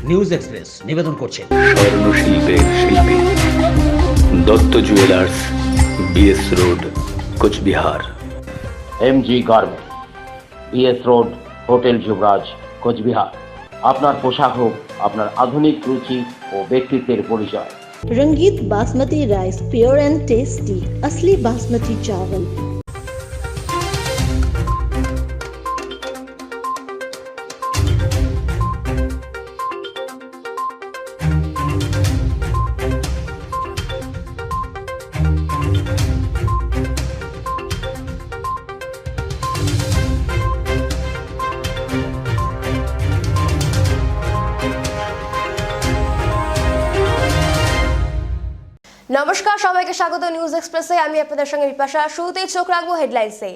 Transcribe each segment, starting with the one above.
News express নিবেদন করছে স্বর্ণশিল্পের শিল্পী Dutta jewellers, BS road, Coochbehar. MG garment, BS road, hotel Yubaraj, Coochbehar. আপনার পোশাক হোক আপনার আধুনিক রুচি ও ব্যক্তিত্বের পরিচয়। रंगीत basmati rice, pure and tasty, असली बासमती चावल। নমস্কার, সবাইকে স্বাগত নিউজ এক্সপ্রেসে। আমি আপনাদের সঙ্গে বিপাশা। শুরুতেই চোখ রাখবো হেডলাইন্সে।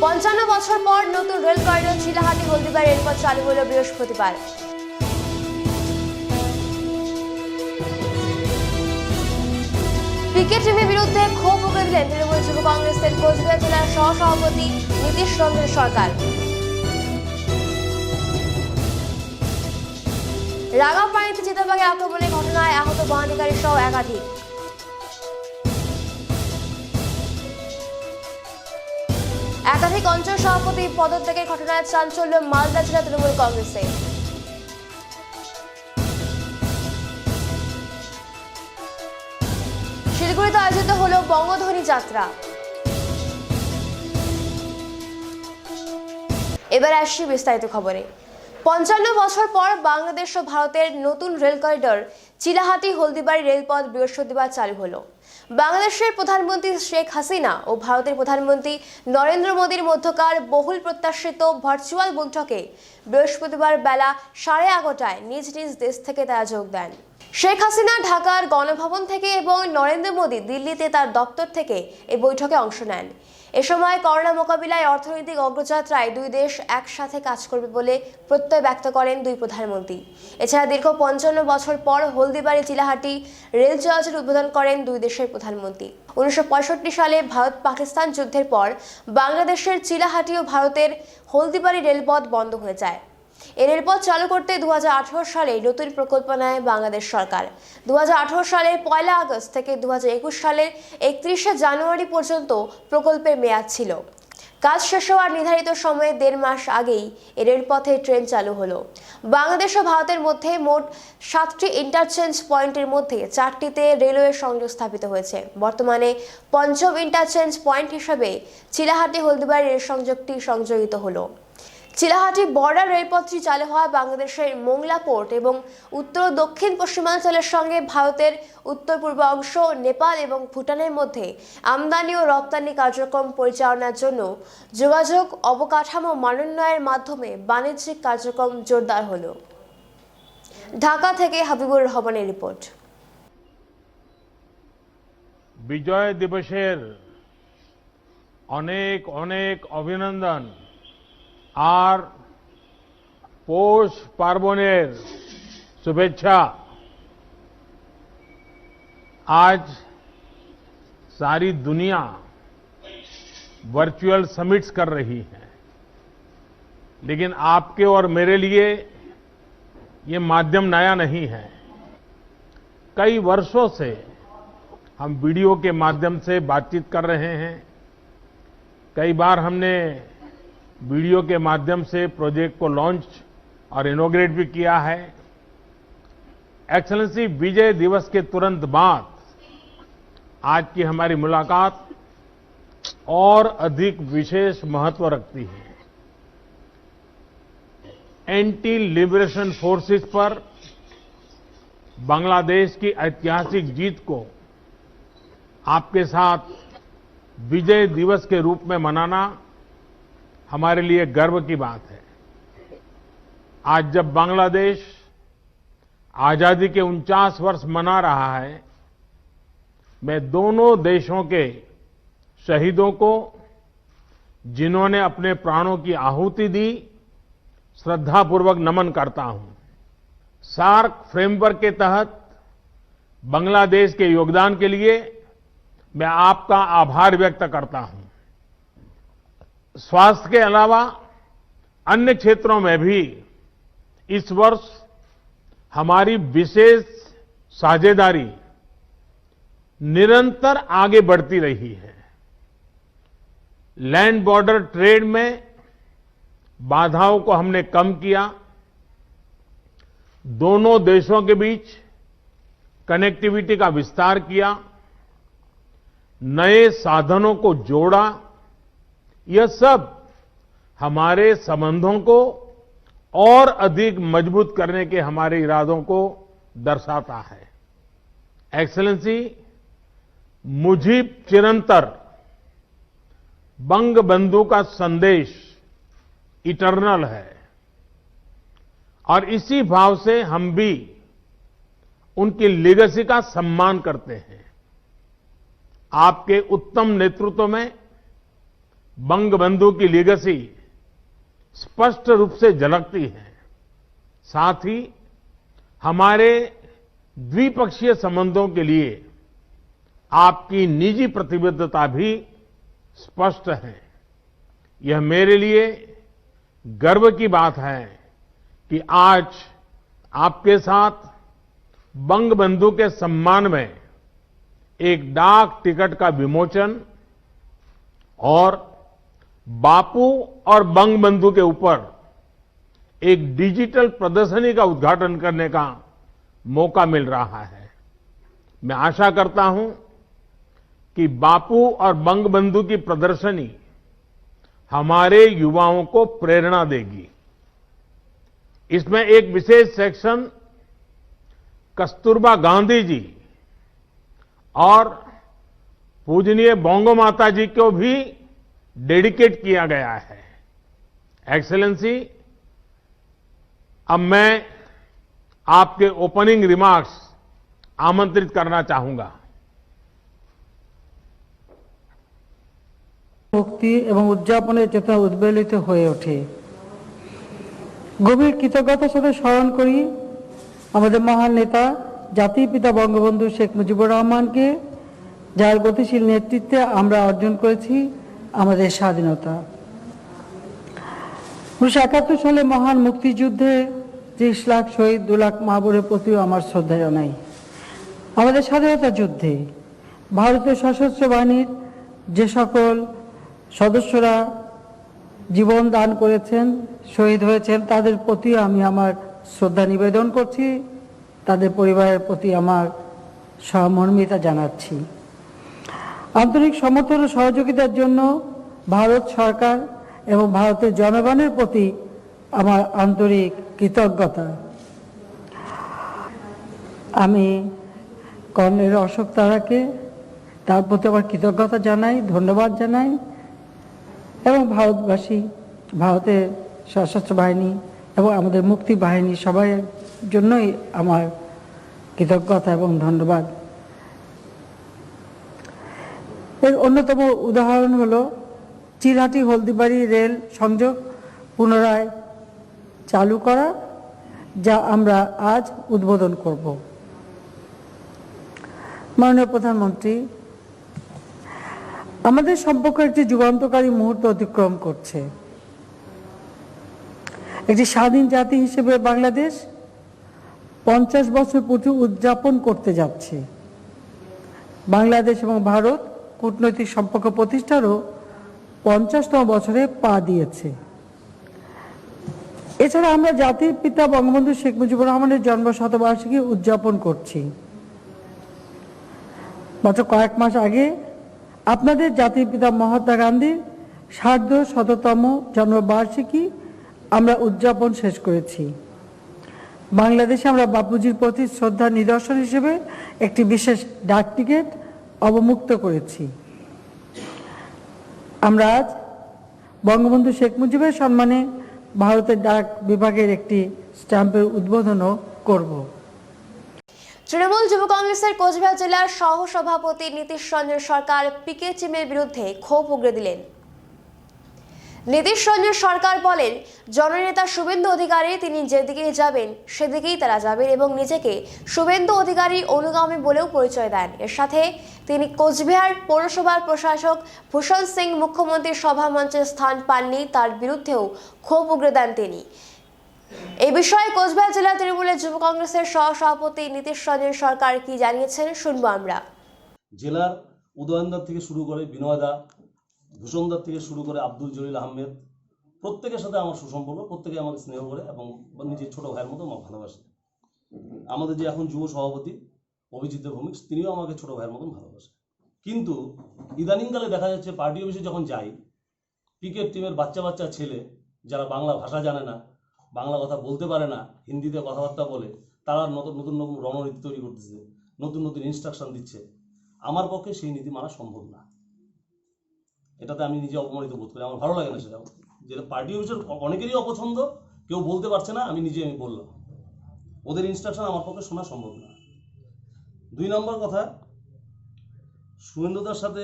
55 বছর পর নতুন রেল করিডোর চিলাহাটি হলদিবাড়ি রেলপথ চালু হলো বৃহস্পতিবার। পিকেট টিমের বিরুদ্ধে ক্ষোভ উগরে দিলেন তৃণমূল যুব কংগ্রেসের কোচবিহার জেলার সহসভাপতি নীতিশ রঞ্জন সরকার। রাঙাপানিতে চিতাবাঘের আক্রমণের ঘটনায় আহত বহনকারী সহ একাধিক। অঞ্চল সভাপতি পদত্যাগের ঘটনায় চাঞ্চল্য মালদা জেলা তৃণমূল কংগ্রেসে। শিলিগুড়িতে আয়োজিত হল বঙ্গধ্বনি যাত্রা। এবার আসছি বিস্তারিত খবরে। 55 বছর পর বাংলাদেশ ও ভারতের নতুন রেল করিডোর চিলাহাটি হলদিবাড়ি রেলপথ বৃহস্পতিবার চালু হলো। বাংলাদেশের প্রধানমন্ত্রী শেখ হাসিনা ও ভারতের প্রধানমন্ত্রী নরেন্দ্র মোদীর মধ্যকার বহুল প্রত্যাশিত ভার্চুয়াল বৈঠকে বৃহস্পতিবার বেলা 11:30টায় নিজ নিজ দেশ থেকে তারা যোগ দেন। শেখ হাসিনা ঢাকার গণভবন থেকে এবং নরেন্দ্র মোদী দিল্লিতে তার দপ্তর থেকে এই বৈঠকে অংশ নেন। এ সময় করোনা মোকাবিলায় অর্থনৈতিক অগ্রযাত্রায় দুই দেশ একসাথে কাজ করবে বলে প্রত্যয় ব্যক্ত করেন দুই প্রধানমন্ত্রী। এছাড়া দীর্ঘ 55 বছর পর হলদিবাড়ি চিলাহাটি রেল চলাচল উদ্বোধন করেন দুই দেশের প্রধানমন্ত্রী। 1965 সালে ভারত পাকিস্তান যুদ্ধের পর বাংলাদেশের চিলাহাটি ও ভারতের হলদিবাড়ি রেলপথ বন্ধ হয়ে যায়। এই রেলপথ চালু করতে 2018 সালে নতুন প্রকল্প নেয় বাংলাদেশ সরকার। 2018 সালের 1 আগস্ট থেকে 2021 সালের 31 জানুয়ারি পর্যন্ত প্রকল্পের মেয়াদ ছিল। কাজ শেষ হওয়ার নির্ধারিত সময়ে 1.5 মাস আগেই এই রেলপথে ট্রেন চালু হলো। বাংলাদেশ ও ভারতের মধ্যে মোট 7টি ইন্টারচেঞ্জ পয়েন্টের মধ্যে 4টিতে রেলওয়ে সংযোগ স্থাপিত হয়েছে। বর্তমানে পঞ্চম ইন্টারচেঞ্জ পয়েন্ট হিসেবে চিলাহাটি হলদিবাড়ি রেল সংযোগটি সংযোজিত হলো। চিলাহাটি বর্ডার রেলপথটি চালু হওয়া বাংলাদেশের মোংলা পোর্ট এবং উত্তর ও দক্ষিণ পশ্চিমাঞ্চলের সঙ্গে ভারতের উত্তর পূর্ব অংশ, নেপাল এবং ভুটানের মধ্যে আমদানি ও রপ্তানি কার্যক্রম পরিচালনার জন্য যোগাযোগ অবকাঠামো মানোন্নয়নের মাধ্যমে বাণিজ্যিক কার্যক্রম জোরদার হলো। ঢাকা থেকে হাবিবুর রহমানের রিপোর্ট। বিজয় দিবসের অনেক অনেক অভিনন্দন আর পৌষ পার্বণের शुभेच्छा। आज सारी दुनिया वर्चुअल समिट्स कर रही है, लेकिन आपके और मेरे लिए ये माध्यम नया नहीं है। कई वर्षों से हम वीडियो के माध्यम से बातचीत कर रहे हैं। कई बार हमने वीडियो के माध्यम से प्रोजेक्ट को लॉन्च और इनॉग्रेट भी किया है। एक्सेलेंसी, विजय दिवस के तुरंत बाद आज की हमारी मुलाकात और अधिक विशेष महत्व रखती है। एंटी लिबरेशन फोर्सेस पर बांग्लादेश की ऐतिहासिक जीत को आपके साथ विजय दिवस के रूप में मनाना हमारे लिए गर्व की बात है। आज जब बांग्लादेश आजादी के 49 वर्ष मना रहा है, मैं दोनों देशों के शहीदों को, जिन्होंने अपने प्राणों की आहुति दी, श्रद्धापूर्वक नमन करता हूं। सार्क फ्रेमवर्क के तहत बांग्लादेश के योगदान के लिए मैं आपका आभार व्यक्त करता हूं। स्वास्थ्य के अलावा अन्य क्षेत्रों में भी इस वर्ष हमारी विशेष साझेदारी निरंतर आगे बढ़ती रही है। लैंड बॉर्डर ट्रेड में बाधाओं को हमने कम किया, दोनों देशों के बीच कनेक्टिविटी का विस्तार किया, नए साधनों को जोड़ा। यह सब हमारे संबंधों को और अधिक मजबूत करने के हमारे इरादों को दर्शाता है। एक्सेलेंसी, मुझे चिरंतर बंग बंधु का संदेश इटर्नल है और इसी भाव से हम भी उनकी लेगेसी का सम्मान करते हैं। आपके उत्तम नेतृत्व में बंग बंधु की लेगेसी स्पष्ट रूप से झलकती है। साथ ही हमारे द्विपक्षीय संबंधों के लिए आपकी निजी प्रतिबद्धता भी स्पष्ट है। यह मेरे लिए गर्व की बात है कि आज आपके साथ बंग बंधु के सम्मान में एक डाक टिकट का विमोचन और बापू और बंग बंधु के ऊपर एक डिजिटल प्रदर्शनी का उद्घाटन करने का मौका मिल रहा है। मैं आशा करता हूं कि बापू और बंग बंधु की प्रदर्शनी हमारे युवाओं को प्रेरणा देगी। इसमें एक विशेष सेक्शन कस्तूरबा गांधी जी और पूजनीय बोंगो माता जी को भी डेडिकेट किया गया है। एक्सेलेंसी, अब मैं आपके ओपनिंग रिमार्क्स आमंत्रित करना चाहूंगा। মুক্তি এবং উদযাপনের চেতনা উদ্বেলিত হয়ে ওঠে। গভীর কৃতজ্ঞতার সাথে স্মরণ করি আমাদের মহান নেতা জাতির পিতা বঙ্গবন্ধু শেখ মুজিবুর রহমানকে, যার গতিশীল নেতৃত্বে আমরা অর্জন করেছি আমাদের স্বাধীনতা। 1971 সালে মহান মুক্তিযুদ্ধে 30 লাখ শহীদ, 2 লাখ মা বোনের প্রতিও আমার শ্রদ্ধা জানাই। আমাদের স্বাধীনতা যুদ্ধে ভারতীয় সশস্ত্র বাহিনীর যে সকল সদস্যরা জীবন দান করেছেন, শহীদ হয়েছেন, তাদের প্রতি আমি আমার শ্রদ্ধা নিবেদন করছি, তাদের পরিবারের প্রতি আমার সহমর্মিতা জানাচ্ছি। আন্তরিক সমর্থন ও সহযোগিতার জন্য ভারত সরকার এবং ভারতের জনগণের প্রতি আমার আন্তরিক কৃতজ্ঞতা। আমি কর্নেল অশোক তারাকে তার প্রতি আমার কৃতজ্ঞতা জানাই, ধন্যবাদ জানাই এবং ভারতবাসী, ভারতের সশস্ত্র বাহিনী এবং আমাদের মুক্তি বাহিনী সবাই জন্যই আমার কৃতজ্ঞতা এবং ধন্যবাদ। এর অন্যতম উদাহরণ হলো চিলহাটি হলদিবাড়ি রেল সংযোগ পুনরায় চালু করা, যা আমরা আজ উদ্বোধন করব। মাননীয় প্রধানমন্ত্রী, আমাদের সম্পর্ক একটি যুগান্তকারী মুহূর্ত অতিক্রম করছে। একটি স্বাধীন জাতি হিসেবে বাংলাদেশ 50 বছর পূর্তি উদযাপন করতে যাচ্ছে। বাংলাদেশ এবং ভারত কূটনৈতিক সম্পর্ক প্রতিষ্ঠারও 50তম বছরে পা দিয়েছে। এছাড়া আমরা জাতির পিতা বঙ্গবন্ধু শেখ মুজিবুর রহমানের জন্ম শতবার্ষিকী উদযাপন করছি। মাত্র কয়েক মাস আগে আপনাদের জাতির পিতা মহাত্মা গান্ধীর 150তম জন্মবার্ষিকী আমরা উদযাপন শেষ করেছি। বাংলাদেশে আমরা বাপুজির প্রতি শ্রদ্ধা নিদর্শন হিসেবে একটি বিশেষ ডাক টিকিট অবমুক্ত করেছি। আমরা আজ বঙ্গবন্ধু শেখ মুজিবের সম্মানে ভারতের ডাক বিভাগের একটি স্ট্যাম্পের উদ্বোধনও করব। তৃণমূল যুব কংগ্রেসের কোচবিহার জেলার সহসভাপতি নীতিশ রঞ্জন সরকার পিকে চিমের বিরুদ্ধে ক্ষোভ উগরে দিলেন। নীতিশ রঞ্জন সরকার বলেন, জননেতা শুভেন্দু অধিকারী তিনি যেদিকে যাবেন সেদিকেই তারা যাবেন এবং নিজেকে শুভেন্দু অধিকারী অনুগামী বলেও পরিচয় দেন। এর সাথে তিনি কোচবিহার পৌরসভার প্রশাসক ভূষণ সিং মুখ্যমন্ত্রীর সভা মঞ্চে স্থান পাননি, তার বিরুদ্ধেও ক্ষোভ উগরে দেন তিনি। এই বিষয়ে কোচবিহার জেলা তৃণমূলের যুব কংগ্রেসের সহ-সভাপতি নীতিশ রঞ্জন সরকার কি জানিয়েছেন শুনবো আমরা। জেলার উদয়নদার থেকে শুরু করে বিনয়দা, ভূষণদার থেকে শুরু করে আব্দুল জলিল আহমেদ, প্রত্যেকের সাথে আমার সুসম্পর্ক, প্রত্যেকে আমাকে স্নেহ করে এবং নিজের ছোট ভাইয়ের মতো আমাকে ভালোবাসে। আমাদের যে এখন যুব সভাপতি অভিজিৎ ভৌমিক, তিনিও আমাকে ছোট ভাইয়ের মতন ভালোবাসে। কিন্তু ইদানিংকালে দেখা যাচ্ছে পার্টি অফিসে যখন যাই, ক্রিকেট টিমের বাচ্চা বাচ্চা ছেলে যারা বাংলা ভাষা জানে না, বাংলা কথা বলতে পারে না, হিন্দিতে কথাবার্তা বলে, তারা নতুন নতুন রণনীতি তৈরি করতেছে, নতুন নতুন ইনস্ট্রাকশন দিচ্ছে। আমার পক্ষে সেই নীতি মানা সম্ভব না। এটাতে আমি নিজে অপমানিত বোধ করি, আমার ভালো লাগে না সেটা। যেটা পার্টি অফিসের অনেকেরই অপছন্দ, কেউ বলতে পারছে না, আমি বললাম ওদের ইনস্ট্রাকশন আমার পক্ষে শোনা সম্ভব না। 2 নম্বর কথা, শুভেন্দুদার সাথে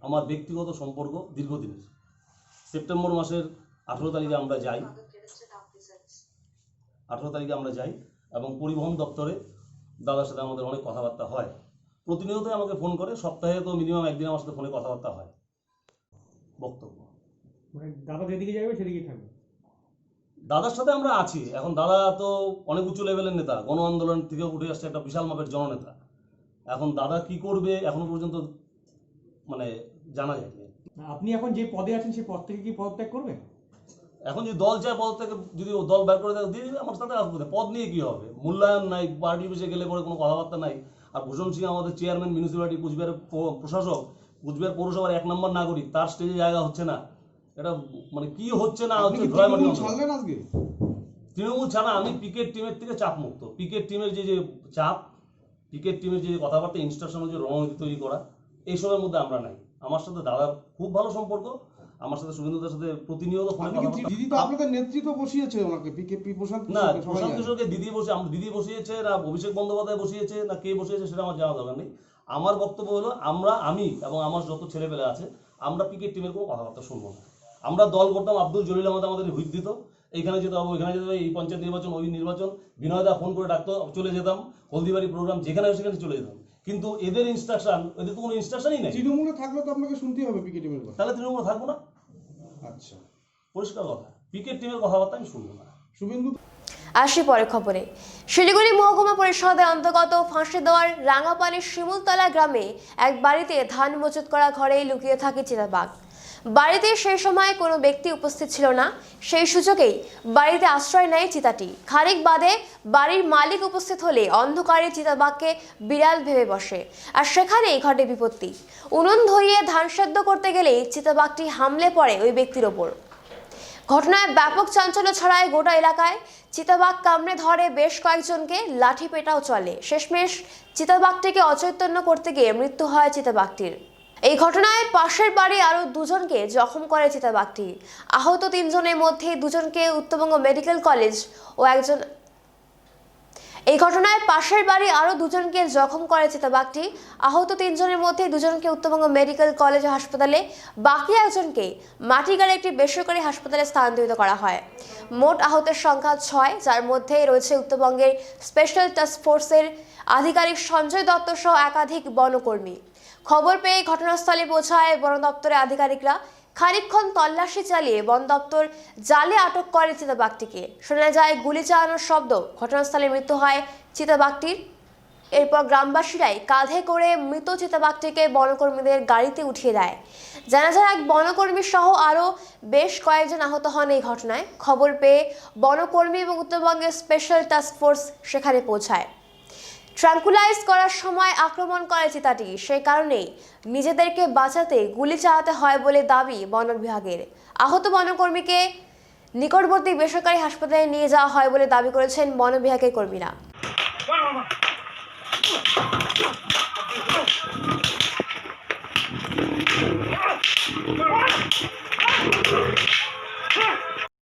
আমার ব্যক্তিগত সম্পর্ক দীর্ঘদিনের। সেপ্টেম্বর মাসের 18 তারিখে আমরা যাই, 18 তারিখে আমরা যাই এবং পরিবহন দপ্তরে দাদার সাথে আমাদের অনেক কথাবার্তা হয়। প্রতিনিয়তই আমাকে ফোন করে, সপ্তাহে তো মিনিমাম একদিন আমার সাথে ফোনে কথাবার্তা হয়। বক্তব্য দাদা যেদিকে যাবে সেদিকেই থাকবে। দাদার সাথে আমরা আছি। এখন দাদা তো অনেক উঁচু লেভেলের নেতা, গণ আন্দোলন থেকে উঠে আসছে একটা বিশাল মাপের জননেতা। এখন দাদা কি করবে এখনো পর্যন্ত জানা যায়নি। আপনি এখন যে পদে আছেন সেই পদ থেকে কি পদত্যাগ করবেন? এখন যদি দল চায় পদ থেকে, যদি দল বের করে দিয়ে দিবে, আমার সাথে আসবে। পদ নিয়ে কি হবে? মূল্যায়ন নাই, পার্টি অফিসে গেলে পরে কোনো কথাবার্তা নাই। আর ভূষণ সিং আমাদের চেয়ারম্যান মিউনিসিপ্যালিটি কুচবিহারের প্রশাসক, কুচবিহার পৌরসভার 1 নম্বর নাগরিক, তার স্টেজে জায়গা হচ্ছে না। এটা কি হচ্ছে না হচ্ছে তৃণমূল ছাড়া আমি ক্রিকেট টিমের থেকে চাপ মুক্ত। ক্রিকেট টিমের যে চাপ, ক্রিকেট টিমের যে কথাবার্তা, ইনস্ট্রাকশন, যে রণনীতি তৈরি করা, এইসবের মধ্যে আমরা নাই। আমার সাথে দাদার খুব ভালো সম্পর্ক, আমার সাথে শুভেন্দুদার সাথে প্রতিনিয়ত ফোনে কথা। দিদি তো আপনাদের নেতৃত্ব বসিয়েছে ওনাকে, পিকেপি প্রশান্ত না, প্রশান্ত কিশোরকে দিদি বসিয়েছে না অভিষেক বন্দ্যোপাধ্যায় বসিয়েছে না কে বসিয়েছে সেটা আমার জানা দরকার নেই। আমার বক্তব্য হলো, আমি এবং আমার যত ছেলেপেলে আছে, আমরা ক্রিকেট টিমের কোনো কথাবার্তা শুনবো না। আমরা দল করতাম, আব্দুল জলিল আহমেদ আমাদের হুইপ দিত, এইখানে যেতে হবে, ওইখানে যেতে হবে, এই পঞ্চায়েত নির্বাচন, ওই নির্বাচন, বিনয়দা ফোন করে ডাকতো, চলে যেতাম। হলদিবাড়ি প্রোগ্রাম যেখানে সেখানে চলে যেতাম। কিন্তু এদের ইনস্ট্রাকশন, এদের তো কোনো ইনস্ট্রাকশনই নেই। তৃণমূলে থাকলে তো আপনাকে শুনতেই হবে ক্রিকেট টিমের কথা। তাহলে তৃণমূলে থাকবো না। আচ্ছা, পরিষ্কার কথা, ক্রিকেট টিমের কথাবার্তা আমি শুনবো না। শুভেন্দু আসি পরে খবরে। শিলিগুড়ি মহকুমা পরিষদের অন্তর্গত ফাঁসি দেওয়ার রাঙাপানির শিমুলতলা গ্রামে এক বাড়িতে ধান মজুত করা ঘরে লুকিয়ে থাকে চিতাবাঘ। বাড়িতে সেই সময় কোনো ব্যক্তি উপস্থিত ছিল না, সেই সুযোগেই বাড়িতে আশ্রয় নেয় চিতাটি। খানিক বাদে বাড়ির মালিক উপস্থিত হলে অন্ধকারে চিতাবাঘকে বিড়াল ভেবে বসে, আর সেখানেই ঘটে বিপত্তি। উনুন ধরিয়ে ধান সেদ্ধ করতে গেলেই চিতাবাঘটি হামলে পড়ে ওই ব্যক্তির ওপর। ঘটনায় ব্যাপক চাঞ্চল্য ছড়ায় গোটা এলাকায়। চিতাবাঘ কামড়ে ধরে বেশ কয়েকজনকে, লাঠি পেটাও চলে। শেষমেশ চিতাবাঘটিকে অচৈতন্য করতে গিয়ে মৃত্যু হয় চিতাবাঘটির। এই ঘটনায় পাশের বাড়ি আরো 2 জনকে জখম করে চিতাবাঘটি। আহত 3 জনের মধ্যে 2 জনকে উত্তরবঙ্গ মেডিকেল কলেজ ও একজন এই ঘটনায় পাশের বাড়ি আরো 2 জনকে জখম করে চিতাবাঘটি। আহত 3 জনের মধ্যে 2 জনকে উত্তরবঙ্গ মেডিকেল কলেজ ও হাসপাতালে, বাকি একজনকে মাটিগাড়ে একটি বেসরকারি হাসপাতালে স্থানান্তরিত করা হয়। মোট আহতের সংখ্যা 6, যার মধ্যে রয়েছে উত্তরবঙ্গের স্পেশাল টাস্ক ফোর্সের আধিকারিক সঞ্জয় দত্ত সহ একাধিক বনকর্মী। খবর পেয়ে ঘটনাস্থলে পৌঁছায় বন দপ্তরের আধিকারিকরা। খানিকক্ষণ তল্লাশি চালিয়ে বন দপ্তর জালে আটক করে চিতাবাঘটিকে। শোনা যায় গুলি চালানোর শব্দ। ঘটনাস্থলে মৃত্যু হয় চিতাবাঘটির। এরপর গ্রামবাসীরাই কাঁধে করে মৃত চিতাবাঘটিকে বনকর্মীদের গাড়িতে উঠিয়ে দেয়। জানা যায় এক বনকর্মী সহ আরও বেশ কয়েকজন আহত হন এই ঘটনায়। খবর পেয়ে বনকর্মী এবং উত্তরবঙ্গের স্পেশাল টাস্ক ফোর্স সেখানে পৌঁছায়। ট্রাঙ্কুলাইজ করার সময় আক্রমণ করে চিতাটি, সেই কারণেই নিজেদেরকে বাঁচাতে গুলি চালাতে হয় বলে দাবি বন বিভাগের। আহত বনকর্মীকে নিকটবর্তী বেসরকারি হাসপাতালে নিয়ে যাওয়া হয় বলে দাবি করেছেন বন বিভাগের কর্মীরা।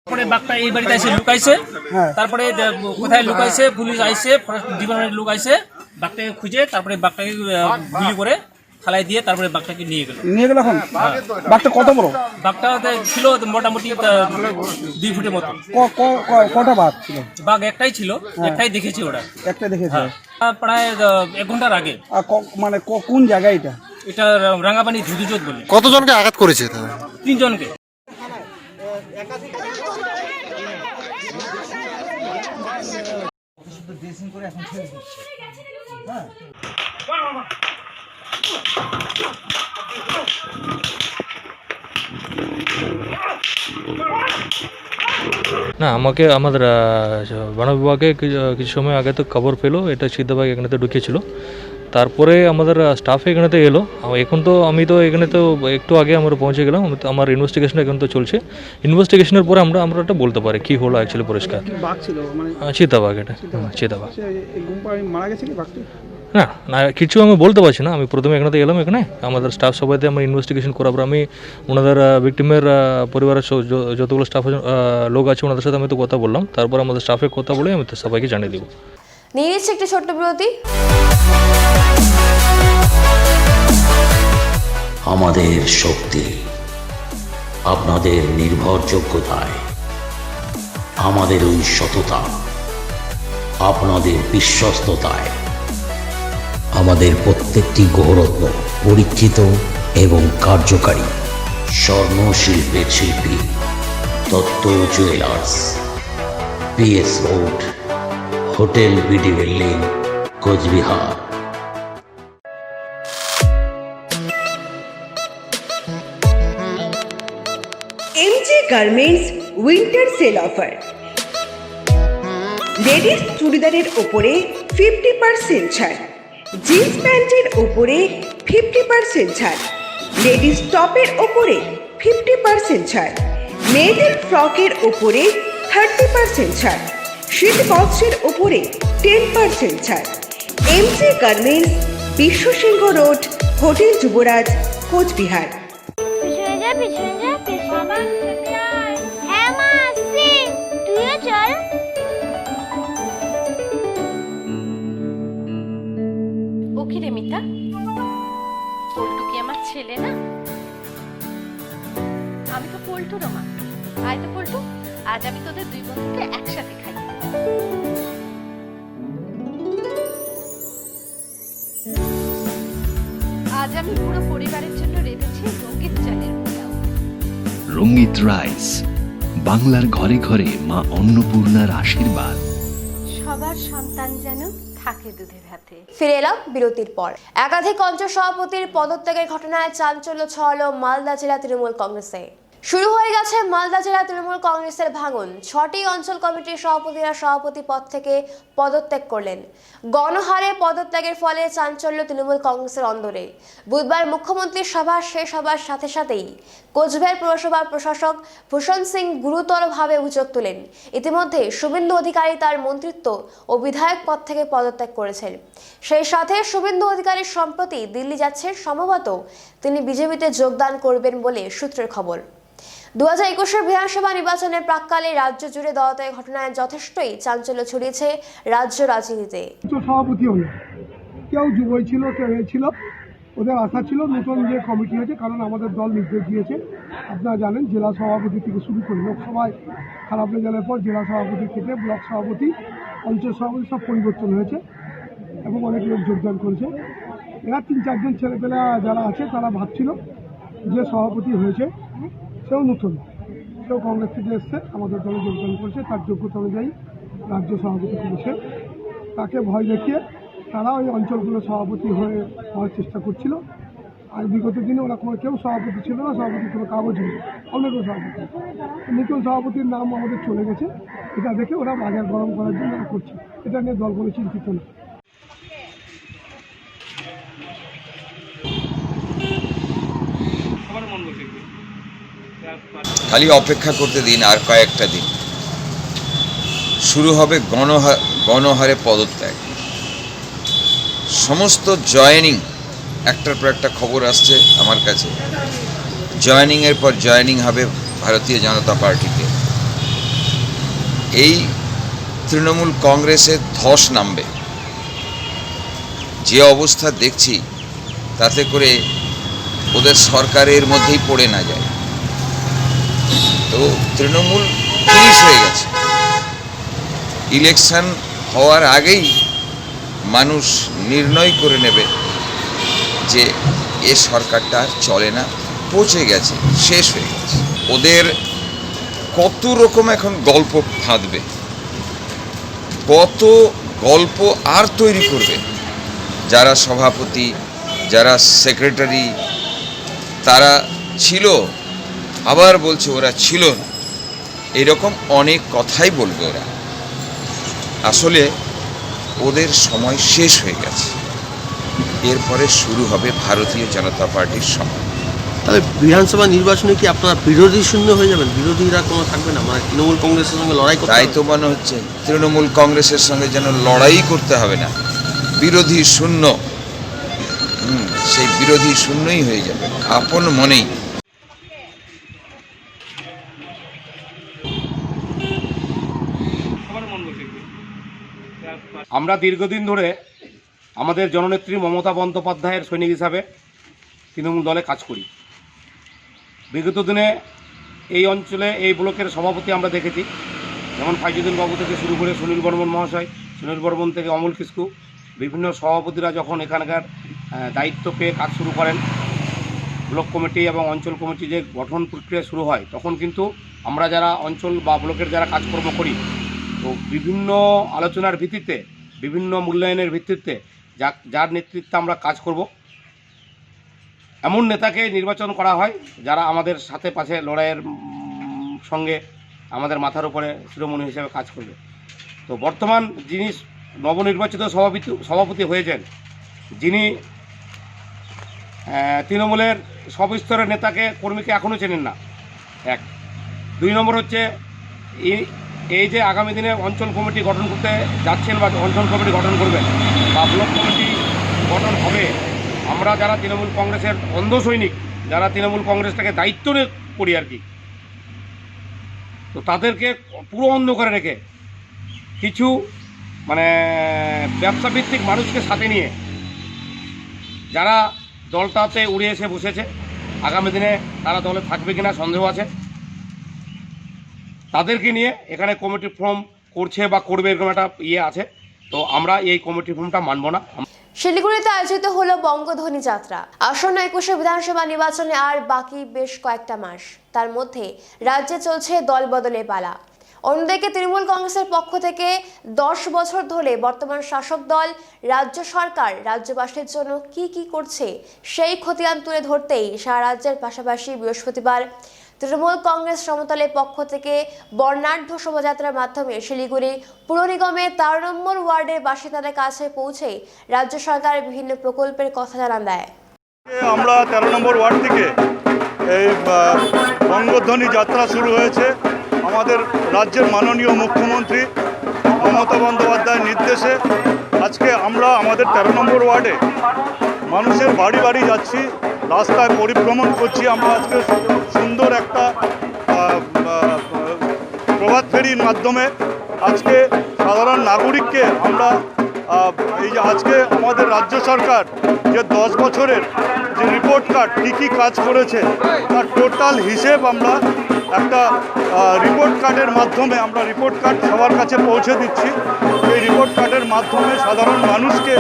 তারপরে বাঘটা এই বাড়িতে এসে লুকাইছে, তারপরে কোথায় লুকাইছে পুলিশ আইসে, ফরেস্ট ডিপার্টমেন্ট লোক আইসে, বাঘটাকে খুঁজে তারপরে বাঘটাকে গুলি করে থালায় দিয়ে তারপরে বাঘটাকে নিয়ে গেল। এখন বাঘটা কত বড়? বাঘটা ছিল মোটামুটি 2 ফুটের মতো। কটা বাঘ ছিল? বাঘ একটাই ছিল, একটাই দেখেছি ওরা, একটাই দেখেছি প্রায় 1 ঘন্টার আগে। মানে কোন জায়গায় এটা? এটা রাঙাপানি ধুধুজোত বলে। কতজনকে আঘাত করেছে? 3 জনকে। তো ড্রেসিং করে এখন ছেড়ে দিচ্ছে। হ্যাঁ না আমাকে আমাদের বন বিভাগে কিছু সময় আগে তো খবর পেলো এটা সিদ্ধাবাগ এখানেতে ঢুকেছিল, তারপরে আমাদের স্টাফ এখানেতে এলো। এখন তো আমি তো এখানে তো একটু আগে আমরা পৌঁছে গেলাম, আমার ইনভেস্টিগেশন এখন তো চলছে। ইনভেস্টিগেশনের পরে আমরা একটা বলতে পারি কী হলো অ্যাকচুয়ালি পরিষ্কার। বাঘ ছিল মানে চিতাবাঘ, এটা চিতাবাঘ। মারা গেছে কি বাঘটি? না না কিছু আমি বলতে পারছি না, আমি প্রথমে এখানে এলাম, এখানে আমাদের স্টাফ সবাইতে আমরা ইনভেস্টিগেশন করার পর আমি ওনাদের ভিক্টিমের পরিবারের যতগুলো স্টাফ লোক আছে ওনাদের সাথে আমি তো কথা বললাম, তারপর আমাদের স্টাফের কথা বলে আমি তো সবাইকে জানিয়ে দেবো। নিয়ে নিচ্ছে একটি ছোট্ট বিরতি। আমাদের শক্তি আপনাদের নির্ভরযোগ্যতায়, আমাদের ওই সততা আপনাদের বিশ্বস্ততায়, আমাদের প্রত্যেকটি গ্রহরত্ন পরীক্ষিত এবং কার্যকারী। স্বর্ণ শিল্পের শিল্পী Dutta jewellers, BS road, hotel BD building, Cooch Behar. MG garments winter sale offer. Ladies চুড়িদারের ওপরে 50% ছাড়, জিন্স প্যান্টের ওপরে 50% ছাড়, লেডিস টপের ওপরে 50% ছাড়, মেয়েদের ফ্রকের ওপরে 30% ছাড়, শীত বক্সের ওপরে 10% ছাড়। MG garments, Biswasingha road, hotel Yubaraj, Coochbehar. Okay রে মিতা, পল্টু কি আমার ছেলে না? আমি তো পল্টুর মা। আয় তো পল্টু, আজ আমি তোদের দুই বন্ধুকে একসাথে খাই। আজ আমি পুরো পরিবারের জন্য রেঁধেছি রঙ্গিত চালের পোলাও। রঙ্গিত রাইস, বাংলার ঘরে ঘরে মা অন্নপূর্ণার আশীর্বাদ। সবার সন্তান যেন থাকে দুধের হাতে। ফিরে এলাম বিরতির পর। একাধিক অঞ্চল সভাপতির পদত্যাগের ঘটনায় চাঞ্চল্য ছড়ালো মালদা জেলা তৃণমূল কংগ্রেসে। শুরু হয়ে গেছে মালদা জেলা তৃণমূল কংগ্রেসের ভাঙন। 6টি অঞ্চল কমিটির সভাপতিরা সভাপতি পদ থেকে পদত্যাগ করলেন। গণহারে পদত্যাগের ফলে চাঞ্চল্য তৃণমূল কংগ্রেসের অন্দরে। বুধবার মুখ্যমন্ত্রীর সভা শেষ হবার সাথে সাথেই কোচবিহার পুরসভার প্রশাসক ভূষণ সিং গুরুতরভাবে অভিযোগ তোলেন। ইতিমধ্যে শুভেন্দু অধিকারী তার মন্ত্রিত্ব ও বিধায়ক পদ থেকে পদত্যাগ করেছেন। সেই সাথে শুভেন্দু অধিকারী সম্প্রতি দিল্লি যাচ্ছেন, সম্ভবত তিনি বিজেপিতে যোগদান করবেন বলে সূত্রের খবর। 2021 বিধানসভা নির্বাচনের প্রাক্কালে রাজ্য জুড়ে দলত্যাগের ঘটনায় যথেষ্টই চাঞ্চল্য ছড়িয়েছে রাজ্য রাজনীতিতে। সভাপতি হলো কেউ যুবই ছিল, কেউ ছিল, ওদের আশা ছিল নতুন যে কমিটি আছে, কারণ আমাদের দল নির্দেশ দিয়েছে, আপনারা জানেন জেলা সভাপতি থেকে শুরু করে লোকসভায় খারাপ রেজাল্টের পর জেলা সভাপতি থেকে ব্লক সভাপতি, অঞ্চল সভাপতি সব পরিবর্তন হয়েছে এবং অনেক লোক যোগদান করেছে। এরা 3-4 ছেলেপেলা যারা আছে তারা ভাবছিল যে সভাপতি হয়েছে সেও নতুন, সেও কংগ্রেস থেকে এসছে, আমাদের দলে যোগদান করেছে, তার যোগ্যতা অনুযায়ী রাজ্য সভাপতি করেছে। তাকে ভয় দেখিয়ে তারা ওই অঞ্চলগুলো সভাপতি হওয়ার চেষ্টা করছিল। আর বিগত দিনে ওরা কেউ সভাপতি ছিল না, সভাপতি কোনো কাগজ নেই, অন্য কেউ সভাপতি। নতুন সভাপতির নাম আমাদের চলে গেছে, এটা দেখে ওরা বাজার গরম করার জন্য করছে। এটা নিয়ে দল কোনো চিন্তিত না। খালি অপেক্ষা করতে দিন, আর কয়েকটা দিন শুরু হবে গণহারে পদত্যাগ। সমস্ত জয়েনিং, একটার পর একটা খবর আসছে আমার কাছে, জয়েনিংয়ের পর জয়েনিং হবে ভারতীয় জনতা পার্টিতে। এই তৃণমূল কংগ্রেসের ধস নামবে। যে অবস্থা দেখছি তাতে করে ওদের সরকারের মধ্যেই পড়ে না যায়। তো তৃণমূল ফিনিশ হয়ে গেছে। ইলেকশন হওয়ার আগেই মানুষ নির্ণয় করে নেবে যে এ সরকারটা চলে না, পচে গেছে, শেষ হয়ে গেছে। ওদের কত রকম এখন গল্প ফাঁদবে, কত গল্প আর তৈরি করবে। যারা সভাপতি, যারা সেক্রেটারি, তারা ছিল, আবার বলছে ওরা ছিল না, এরকম অনেক কথাই বলবে ওরা। আসলে ওদের সময় শেষ হয়ে গেছে। এরপরে শুরু হবে ভারতীয় জনতা পার্টির সময়। তাহলে বিধানসভা নির্বাচনে কি আপনারা বিরোধী শূন্য হয়ে যাবেন? বিরোধীরা কোনো থাকবে না, মানে তৃণমূল কংগ্রেসের সঙ্গে লড়াই করতে তাই তো মনে হচ্ছে তৃণমূল কংগ্রেসের সঙ্গে যেন লড়াই করতে হবে না, বিরোধী শূন্য। সেই বিরোধী শূন্যই হয়ে যাবে আপন মনেই। আমরা দীর্ঘদিন ধরে আমাদের জননেত্রী মমতা বন্দ্যোপাধ্যায়ের সৈনিক হিসাবে তৃণমূল দলে কাজ করি। বিগত দিনে এই অঞ্চলে এই ব্লকের সভাপতি আমরা দেখেছি, যেমন ফাইজুদ্দিন বাবু থেকে শুরু করে সুনীল বর্মন মহাশয়, সুনীল বর্মন থেকে অমল কিস্কু, বিভিন্ন সভাপতিরা যখন এখানকার দায়িত্ব পেয়ে কাজ শুরু করেন, ব্লক কমিটি এবং অঞ্চল কমিটি যে গঠন প্রক্রিয়া শুরু হয়, তখন কিন্তু আমরা যারা অঞ্চল বা ব্লকের যারা কাজকর্ম করি, তো বিভিন্ন আলোচনার ভিত্তিতে, বিভিন্ন মূল্যায়নের ভিত্তিতে যার নেতৃত্বে আমরা কাজ করব, এমন নেতাকে নির্বাচন করা হয় যারা আমাদের সাথে পাশে লড়াইয়ের সঙ্গে আমাদের মাথার উপরে শিরোমণি হিসেবে কাজ করবে। তো বর্তমান যিনি নবনির্বাচিত সভাপতি হয়েছেন, যিনি তৃণমূলের সব স্তরের নেতাকে কর্মীকে এখনও চেনেন না, এক। 2 নম্বর হচ্ছে এই যে আগামী দিনে অঞ্চল কমিটি গঠন করতে যাচ্ছেন বা অঞ্চল কমিটি গঠন করবেন বা ব্লক কমিটি গঠন হবে, আমরা যারা তৃণমূল কংগ্রেসের অন্ধ সৈনিক, যারা তৃণমূল কংগ্রেসটাকে দায়িত্ব করি আর কি, তো তাদেরকে পুরো অন্ধ করে রেখে কিছু মানে ব্যবসাভিত্তিক মানুষকে সাথে নিয়ে যারা দলটাতে উড়ে এসে বসেছে, আগামী দিনে তারা দলে থাকবে কিনা সন্দেহ আছে, তাদেরকে নিয়ে এখানে কমিটি ফর্ম করছে বা করবে এরকম একটা আছে। তো আমরা এই কমিটি ফর্মটা মানব না। শিলিগুড়িতে আয়োজিত হলো বঙ্গধ্বনি যাত্রা। আসন্ন 21শে বিধানসভা নির্বাচনে আর বাকি বেশ কয়েকটা মাস, তার মধ্যে রাজ্যে চলছে দল বদলের পালা। অন্যদিকে তৃণমূল কংগ্রেসের পক্ষ থেকে 10 বছর ধরে বর্তমান শাসক দল রাজ্য সরকার রাজ্যবাসীর জন্য কি করছে সেই খতিয়ান তুলে ধরতেই সারা রাজ্যের পাশাপাশি বৃহস্পতিবার তৃণমূল কংগ্রেস সমতলের পক্ষ থেকে বর্ণাঢ্য শোভাযাত্রার মাধ্যমে শিলিগুড়ি পুর নিগমের 13 নম্বর ওয়ার্ডের বাসিন্দাদের কাছে পৌঁছে রাজ্য সরকারের বিভিন্ন প্রকল্পের কথা জানান দেয়। আমরা 13 নম্বর ওয়ার্ড থেকে এই বঙ্গধ্বনি যাত্রা শুরু হয়েছে। আমাদের রাজ্যের মাননীয় মুখ্যমন্ত্রী মমতা বন্দ্যোপাধ্যায়ের নির্দেশে আজকে আমরা আমাদের 13 নম্বর ওয়ার্ডে মানুষের বাড়ি বাড়ি যাচ্ছি, রাস্তায় পরিভ্রমণ করছি। আমরা আজকে সুন্দর একটা প্রভাত ফেরির মাধ্যমে আজকে সাধারণ নাগরিককে আমরা এই যে আজকে আমাদের রাজ্য সরকার যে 10 বছরের যে রিপোর্ট কার্ড কী কাজ করেছে তার টোটাল হিসেব আমরা একটা রিপোর্ট কার্ডের মাধ্যমে আমরা রিপোর্ট কার্ড সবার কাছে পৌঁছে দিচ্ছি। এই রিপোর্ট কার্ডের মাধ্যমে সাধারণ মানুষকে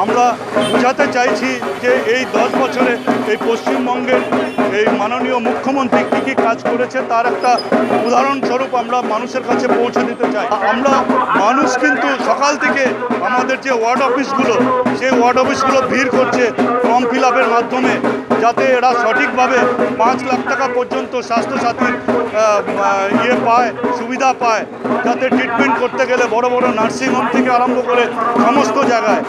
আমরা বোঝাতে চাইছি যে এই 10 বছরে এই পশ্চিমবঙ্গের এই মাননীয় মুখ্যমন্ত্রী কী কাজ করেছে তার একটা উদাহরণস্বরূপ আমরা মানুষের কাছে পৌঁছে দিতে চাই। আমরা মানুষ কিন্তু সকাল থেকে আমাদের যে ওয়ার্ড অফিসগুলো, সেই ওয়ার্ড অফিসগুলো ভিড় করছে ফর্ম ফিল আপের মাধ্যমে, যাতে এরা সঠিকভাবে 5 লাখ টাকা পর্যন্ত স্বাস্থ্যসাথীর পায়, সুবিধা পায়, যাতে ট্রিটমেন্ট করতে গেলে বড় বড় নার্সিংহোম থেকে আরম্ভ করে সমস্ত জায়গায়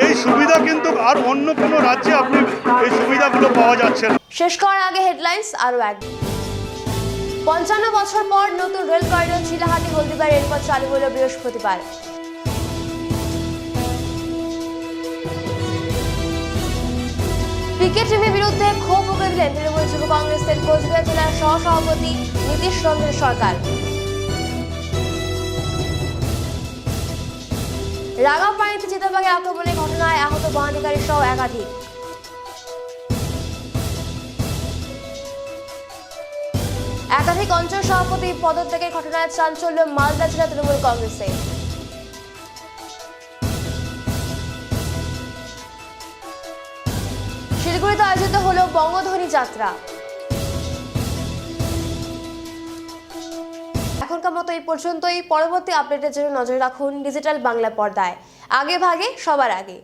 এই সুবিধা কিন্তু আর অন্য কোনো রাজ্যে আপনি এই সুবিধাগুলো পাওয়া যাচ্ছে না। শেষ করার আগে হেডলাইন্স আরও এক। 55 বছর পর নতুন রেল করিডোর চিলাহাটি হলদিবাড়ি রেলপথ চালু হলো বৃহস্পতিবার। পিকেটিভির বিরুদ্ধে ক্ষোভ উগরে দিলেন তৃণমূল যুব কংগ্রেসের কোচবিহার জেলার সহসভাপতি নীতিশ রঞ্জন সরকার। রাগাপানিতে চিতাবাঘের আক্রমণের ঘটনায় আহত বহনকারী সহ একাধিক। অঞ্চল সভাপতি পদত্যাগের ঘটনায় চাঞ্চল্য মালদা জেলা তৃণমূল কংগ্রেসে। শিলিগুড়িতে আয়োজিত হলো বঙ্গধ্বনি যাত্রা। এখন এখনকার মতো এই পর্যন্তই। পরবর্তী আপডেটের জন্য নজর রাখুন ডিজিটাল বাংলা পর্দায়। আগে ভাগে সবার আগে।